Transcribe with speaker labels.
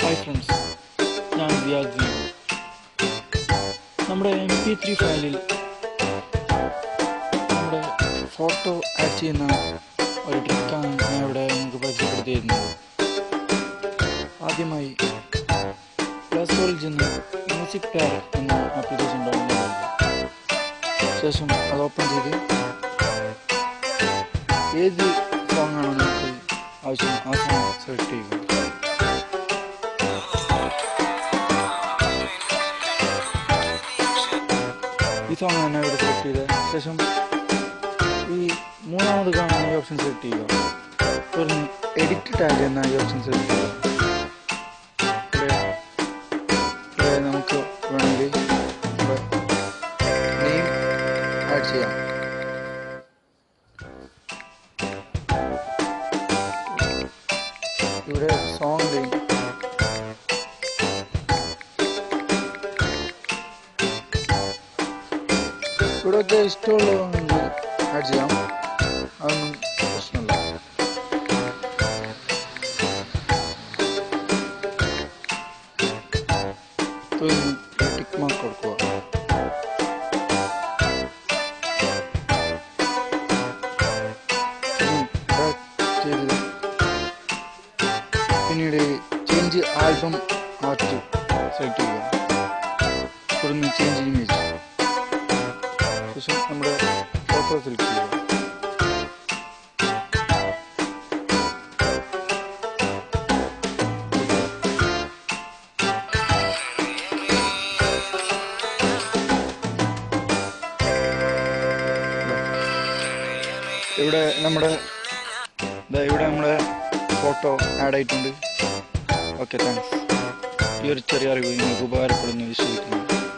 Speaker 1: Hi friends, ഞാൻ സിയാദ്. നമ്മുടെ MP3 ഫയലിൽ നമ്മുടെ ഫോട്ടോ ആഡ് ചെയ്യുന്ന ഒരു ട്രിക്കാണ് ഞാൻ ഇവിടെ നിങ്ങൾക്ക് പരിചയപ്പെടുത്തിയിരുന്നത്. ആദ്യമായി പ്ലേ സ്റ്റോറിൽ ചെന്ന് മ്യൂസിക് പ്ലെയർ എന്ന ആപ്ലിക്കേഷൻ ഡൗൺലോഡ് ചെയ്യുക. ശേഷം അത് ഓപ്പൺ ചെയ്ത് ഏത് സോങ്ങാണോ നിങ്ങൾക്ക് ആവശ്യം ആ സോങ് സെലക്ട് ചെയ്യുക. ഈ സോങ് തന്നെ ഇവിടെ സെലക്ട് ചെയ്ത ശേഷം ഈ മൂന്നാമത് കാണുന്ന ഈ ഓപ്ഷൻ സെലക്ട് ചെയ്യുക. തുടർന്ന് എഡിറ്റ് ടാഗ് എന്ന ഈ ഓപ്ഷൻ സെലക്ട് ചെയ്യുക. ഇവിടെ നമുക്ക് വേണമെങ്കിൽ നെയിം ആഡ് ചെയ്യാം. ഇവിടെ സോങ് നെയിം ഇവിടെയൊക്കെ ഇഷ്ടമുള്ളതെങ്കിൽ ആഡ് ചെയ്യാം, അതൊന്നും പ്രശ്നമില്ല. ടിക്ക് മാർക്ക് കൊടുക്കുക. പിന്നീട് ചേഞ്ച് ആൽബം ആർട്ട് സെലക്ട് ചെയ്യുക. തുടർന്ന് ചേഞ്ച് ഇമേജ്. ശേഷം നമ്മുടെ ഫോട്ടോ സെലക്ട് ചെയ്യുക. ഇവിടെ നമ്മുടെ ഫോട്ടോ ആഡ് ആയിട്ടുണ്ട്. Okay, thanks. ഈ ഒരു ചെറിയ അറിവ് നിങ്ങൾക്ക് ഉപകാരപ്പെടുന്നു വിശ്വസിക്കുന്നു.